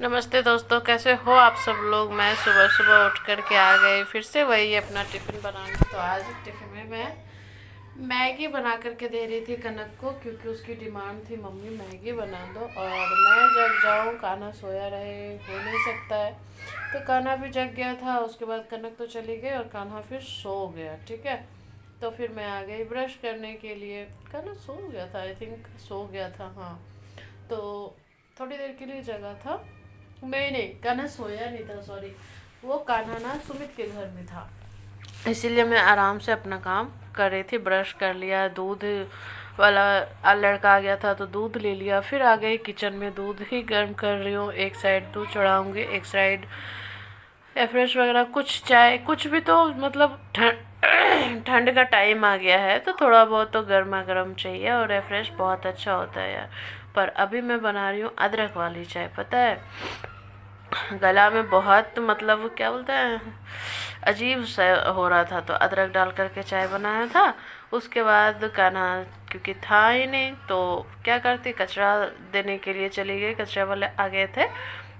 नमस्ते दोस्तों, कैसे हो आप सब लोग। मैं सुबह सुबह उठ कर के आ गई फिर से वही अपना टिफ़िन बनाने। तो आज टिफ़िन में मैं मैगी बना करके दे रही थी कनक को, क्योंकि उसकी डिमांड थी मम्मी मैगी बना दो। और मैं जब जाऊँ कान्हा सोया रहे, हो नहीं सकता है। तो कान्हा भी जग गया था, उसके बाद कनक तो चली गई और कान्हा फिर सो गया। ठीक है, तो फिर मैं आ गई ब्रश करने के लिए। कान्हा सो गया था, आई थिंक सो गया था, हाँ। तो थोड़ी देर के लिए जगा था। नहीं, कान्हा सोया नहीं था, सॉरी। वो कान्हा ना सुमित के घर में था, इसीलिए मैं आराम से अपना काम कर रही थी। ब्रश कर लिया, दूध वाला लड़का आ गया था तो दूध ले लिया। फिर आ गई किचन में, दूध ही गर्म कर रही हूँ। एक साइड दूध चढ़ाऊँगी, एक साइड एफ्रेश वगैरह, कुछ चाय, कुछ भी। तो मतलब ठंड का टाइम आ गया है तो थोड़ा बहुत तो गर्मा गर्म चाहिए, और एफ्रेश बहुत अच्छा होता है यार। पर अभी मैं बना रही हूँ अदरक वाली चाय। पता है, गला में बहुत मतलब क्या बोलते हैं, अजीब सा हो रहा था, तो अदरक डाल करके चाय बनाया था। उसके बाद कान्हा क्योंकि था ही नहीं, तो क्या करती, कचरा देने के लिए चली गई। कचरा वाले आ गए थे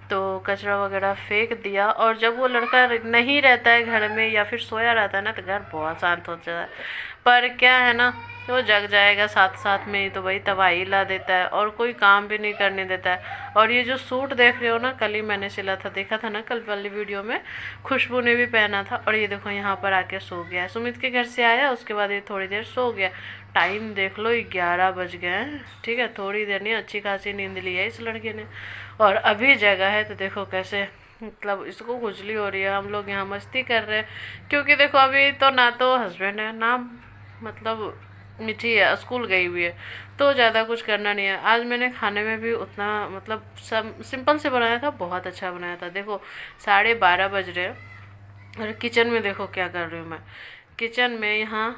तो कचरा वगैरह फेंक दिया। और जब वो लड़का नहीं रहता है घर में या फिर सोया रहता है ना, तो घर बहुत शांत हो जाता है। पर क्या है ना, वो जग जाएगा साथ साथ में ही तो वही तबाही ला देता है, और कोई काम भी नहीं करने देता है। और ये जो सूट देख रहे हो ना, कल ही मैंने सिला था, देखा था ना कल वाली वीडियो में, खुशबू ने भी पहना था। और ये देखो यहाँ पर आके सो गया है। सुमित के घर से आया, उसके बाद ये थोड़ी देर सो गया। टाइम देख लो, 11 बज गए हैं। ठीक है, थोड़ी देर नहीं, अच्छी खासी नींद ली है इस लड़के ने। और अभी जगह है तो देखो कैसे, मतलब इसको खुजली हो रही है। हम लोग यहाँ मस्ती कर रहे हैं, क्योंकि देखो अभी तो ना तो हस्बैंड है ना, मतलब मिठी है, स्कूल गई हुई है, तो ज़्यादा कुछ करना नहीं है। आज मैंने खाने में भी उतना मतलब सिंपल से बनाया था, बहुत अच्छा बनाया था। देखो 12:30 बज रहे हैं और किचन में देखो क्या कर रही हूँ मैं। किचन में यहाँ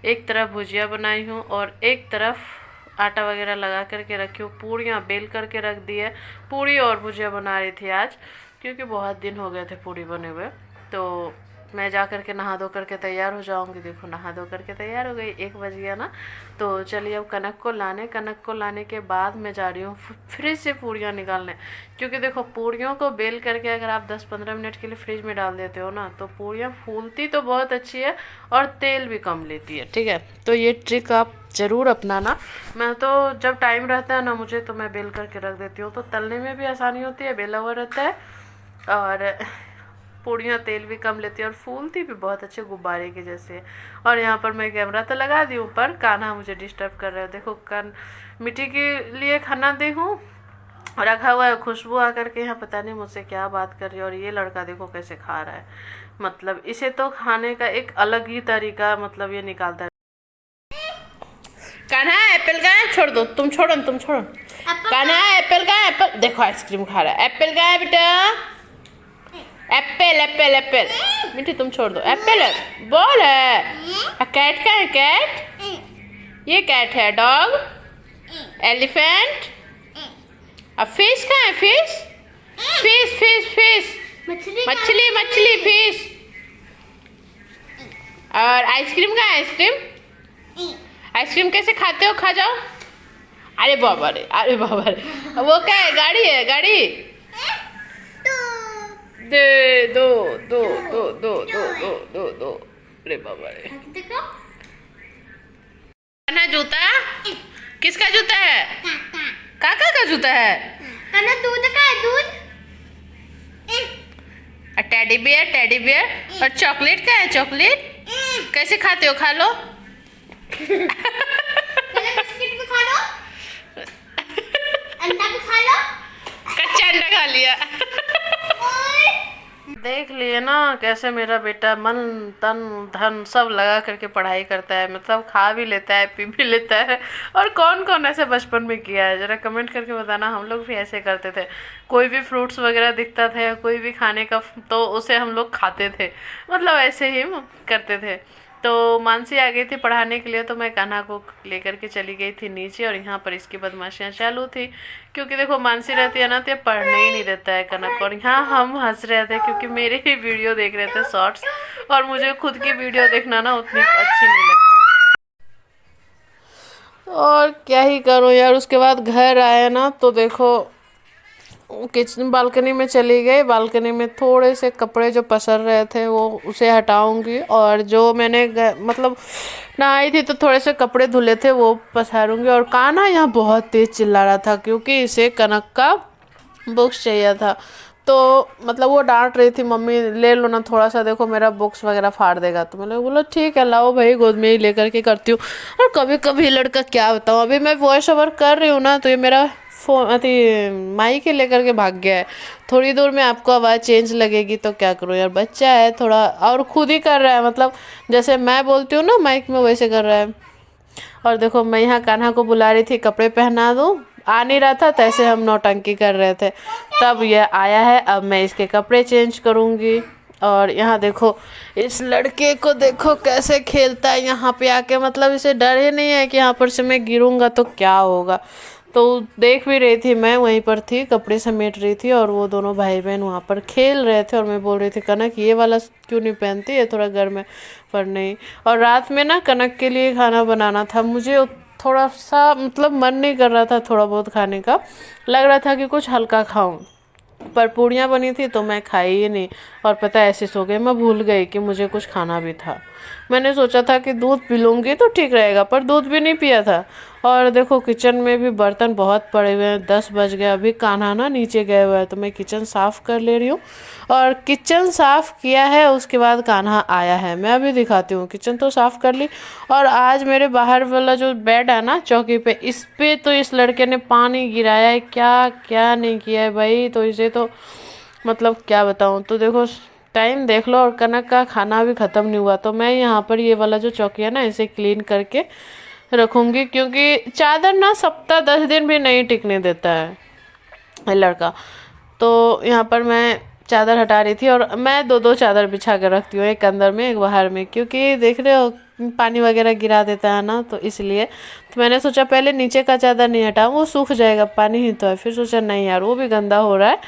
एक तरफ भुजिया बनाई हूँ और एक तरफ आटा वगैरह लगा करके रखी हूँ। पूड़ियाँ बेल करके रख दी है। पूड़ी और भुजिया बना रही थी आज, क्योंकि बहुत दिन हो गए थे पूड़ी बने हुए। तो मैं जा कर के नहा धो करके तैयार हो जाऊंगी। देखो नहा धो करके तैयार हो गई, 1 बज गया ना। तो चलिए अब कनक को लाने के बाद मैं जा रही हूँ फ्रिज से पूड़ियाँ निकालने। क्योंकि देखो पूड़ियों को बेल करके अगर आप 10-15 मिनट के लिए फ्रिज में डाल देते हो ना, तो पूड़ियाँ फूलती तो बहुत अच्छी है और तेल भी कम लेती है। ठीक है, तो ये ट्रिक आप ज़रूर अपनाना। मैं तो जब टाइम रहता है ना मुझे, तो मैं बेल करके रख देती हूँ, तो तलने में भी आसानी होती है, बेला हुआ रहता है। और पूड़ियाँ तेल भी कम लेती है और फूलती भी बहुत अच्छे गुब्बारे के जैसे। और यहाँ पर मैं कैमरा तो लगा दी हूँ, पर कान्हा मुझे डिस्टर्ब कर रहा है। देखो मिट्टी के लिए खाना दी हूँ, रखा हुआ है। खुशबू आकर के यहाँ पता नहीं मुझसे क्या बात कर रही है। और ये लड़का देखो कैसे खा रहा है, मतलब इसे तो खाने का एक अलग ही तरीका, मतलब ये निकालता है। कान्हा एप्पल का है, छोड़ दो, तुम छोड़ो, तुम छोड़ो। कान्हा एप्पल का, एप्पल देखो आइसक्रीम खा रहा है। एप्पल का है बेटा, एप्पल एप्पल एप्पल। मिट्टी तुम छोड़ दो, एप्पल है, बॉल है। कैट का है, कैट, ये कैट है। Dog, elephant. अब फिश का है, फिश, फिश फिश फिश, मछली मछली फिश। और आइसक्रीम का, आइसक्रीम, आइसक्रीम कैसे खाते हो, खा जाओ। अरे बाबा रे, अरे बाबा रे, वो क्या है, गाड़ी है, गाड़ी। दे दो दो दो दो दो दो दो दो। अरे बाबा रे, कान्हा जूता, किसका जूता है, काका का जूता है। कान्हा दूध का है, दूध। Teddy bear, teddy bear. और चॉकलेट का है, चॉकलेट। कैसे खाते हो, खा लो। बिस्किट भी खा लो, अंडा भी खा लो। कच्चा अंडा खा लिया। देख लिए ना कैसे मेरा बेटा मन तन धन सब लगा करके पढ़ाई करता है, मतलब खा भी लेता है, पी भी लेता है। और कौन कौन ऐसे बचपन में किया है, जरा कमेंट करके बताना। हम लोग भी ऐसे करते थे, कोई भी फ्रूट्स वगैरह दिखता था या कोई भी खाने का, तो उसे हम लोग खाते थे, मतलब ऐसे ही करते थे। तो मानसी आ गई थी पढ़ाने के लिए, तो मैं कान्हा को लेकर के चली गई थी नीचे। और यहाँ पर इसकी बदमाशियाँ चालू थी, क्योंकि देखो मानसी रहती है ना तो ये पढ़ने ही नहीं देता है कनक। और यहाँ हम हंस रहे थे क्योंकि मेरे ही वीडियो देख रहे थे शॉर्ट्स, और मुझे खुद की वीडियो देखना ना उतनी अच्छी नहीं लगती। और क्या ही करूँ यार। उसके बाद घर आए ना तो देखो किचन बालकनी में चली गई। बालकनी में थोड़े से कपड़े जो पसर रहे थे वो उसे हटाऊंगी, और जो मैंने मतलब नहाई थी तो थोड़े से कपड़े धुले थे वो पसारूंगी। और कान्हा यहाँ बहुत तेज चिल्ला रहा था क्योंकि इसे कनक का बुक्स चाहिए था। तो मतलब वो डांट रही थी, मम्मी ले लो ना थोड़ा सा, देखो मेरा बुक्स वगैरह फाड़ देगा। तो मैंने बोला ठीक है लाओ भाई, गोद में ही लेकर के करती हूँ। और कभी कभी लड़का क्या बताऊँ, अभी मैं वॉइस ओवर कर रही हूँ ना तो ये मेरा फोन अति माइक ही लेकर के भाग गया है। थोड़ी दूर में आपको आवाज़ चेंज लगेगी तो क्या करूँ यार, बच्चा है थोड़ा, और खुद ही कर रहा है, मतलब जैसे मैं बोलती हूँ ना माइक में वैसे कर रहा है। और देखो मैं यहाँ कान्हा को बुला रही थी कपड़े पहना दूँ, आ नहीं रहा था, तैसे हम नौटंकी कर रहे थे। तब ये आया है, अब मैं इसके कपड़े चेंज करूँगी। और यहाँ देखो इस लड़के को, देखो कैसे खेलता है यहाँ पे आके, मतलब इसे डर ही नहीं है कि यहाँ पर से मैं गिरूंगा तो क्या होगा। तो देख भी रही थी, मैं वहीं पर थी कपड़े समेट रही थी, और वो दोनों भाई बहन वहाँ पर खेल रहे थे। और मैं बोल रही थी कनक ये वाला क्यों नहीं पहनती, ये थोड़ा गर्म है। पर नहीं। और रात में ना कनक के लिए खाना बनाना था, मुझे थोड़ा सा मतलब मन नहीं कर रहा था थोड़ा बहुत खाने का, लग रहा था कि कुछ हल्का खाऊं। पर पूड़ियाँ बनी थी तो मैं खाई ही नहीं। और पता है ऐसे सो गई, मैं भूल गई कि मुझे कुछ खाना भी था। मैंने सोचा था कि दूध पी लूँगी तो ठीक रहेगा, पर दूध भी नहीं पिया था। और देखो किचन में भी बर्तन बहुत पड़े हुए हैं, 10 बज गए, अभी कान्हा ना नीचे गए हुए हैं तो मैं किचन साफ़ कर ले रही हूँ। और किचन साफ़ किया है उसके बाद कान्हा आया है, मैं अभी दिखाती हूँ। किचन तो साफ़ कर ली। और आज मेरे बाहर वाला जो बेड है ना चौकी पे, इस पे तो इस लड़के ने पानी गिराया है, क्या क्या नहीं किया है भाई। तो इसे तो मतलब क्या बताऊँ। तो देखो टाइम देख लो, और कनक का खाना भी ख़त्म नहीं हुआ। तो मैं यहाँ पर ये वाला जो चौकी है ना इसे क्लीन करके रखूँगी, क्योंकि चादर ना सप्ताह 10 दिन भी नहीं टिकने देता है ये लड़का। तो यहाँ पर मैं चादर हटा रही थी, और मैं दो दो चादर बिछा कर रखती हूँ, एक अंदर में एक बाहर में, क्योंकि देख रहे हो पानी वगैरह गिरा देता है ना, तो इसलिए। तो मैंने सोचा पहले नीचे का चादर नहीं हटाऊँ, वो सूख जाएगा, पानी ही तो है। फिर सोचा नहीं यार वो भी गंदा हो रहा है,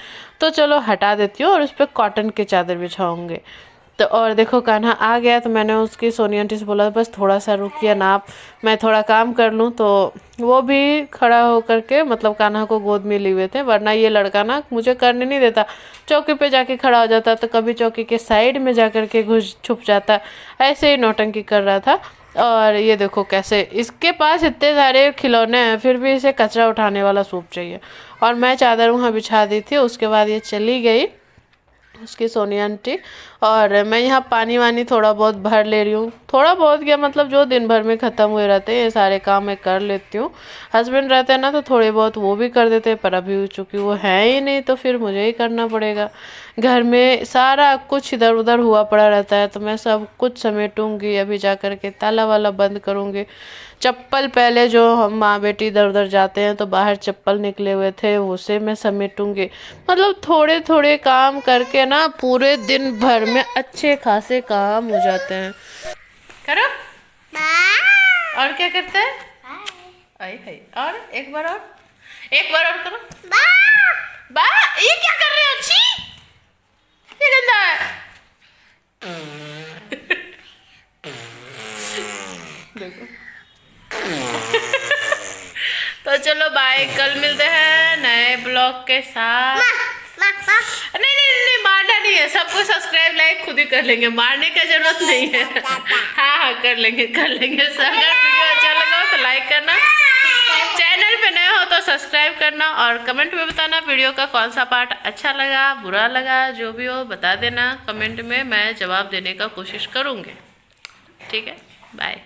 तो चलो हटा देती हूँ और उस पर कॉटन के चादर बिछाऊँगी। तो और देखो कान्हा आ गया, तो मैंने उसकी सोनी आंटी से बोला बस थोड़ा सा रुकिए ना आप, मैं थोड़ा काम कर लूँ। तो वो भी खड़ा होकर के मतलब कान्हा को गोद में लिए हुए थे, वरना ये लड़का ना मुझे करने नहीं देता, चौकी पे जाके खड़ा हो जाता, तो कभी चौकी के साइड में जाकर के घुस छुप जाता, ऐसे ही नौटंकी कर रहा था। और ये देखो कैसे इसके पास इतने सारे खिलौने हैं फिर भी इसे कचरा उठाने वाला सूप चाहिए। और मैं चादर वहाँ बिछा दी थी, उसके बाद ये चली गई उसकी सोनी आंटी। और मैं यहाँ पानी वानी थोड़ा बहुत भर ले रही हूँ, थोड़ा बहुत क्या मतलब जो दिन भर में ख़त्म हुए रहते हैं ये सारे काम मैं कर लेती हूँ। हस्बैंड रहते हैं ना तो थोड़े बहुत वो भी कर देते हैं, पर अभी चूँकि वो है ही नहीं तो फिर मुझे ही करना पड़ेगा। घर में सारा कुछ इधर उधर हुआ पड़ा रहता है, तो मैं सब कुछ समेटूंगी, अभी जा कर के ताला वाला बंद करूँगी। चप्पल पहले जो हम माँ बेटी इधर उधर जाते हैं तो बाहर चप्पल निकले हुए थे उसे मैं समेटूंगी। मतलब थोड़े थोड़े काम करके ना पूरे दिन भर में अच्छे खासे काम हो जाते हैं। करो और क्या करते हैं, आई है और एक बार और करो। बा ये क्या कर रहे हो, अच्छी ये गंदा है। देखो तो चलो बाय, कल मिलते हैं नए ब्लॉग के साथ। नहीं मारना नहीं है, सबको सब्सक्राइब लाइक खुद ही कर लेंगे, मारने का जरूरत नहीं है। हाँ कर लेंगे। अगर वीडियो अच्छा लगा हो तो लाइक करना, चैनल पे नए हो तो सब्सक्राइब करना, और कमेंट में बताना वीडियो का कौन सा पार्ट अच्छा लगा बुरा लगा, जो भी हो बता देना कमेंट में, मैं जवाब देने का कोशिश करूँगी। ठीक है, बाय।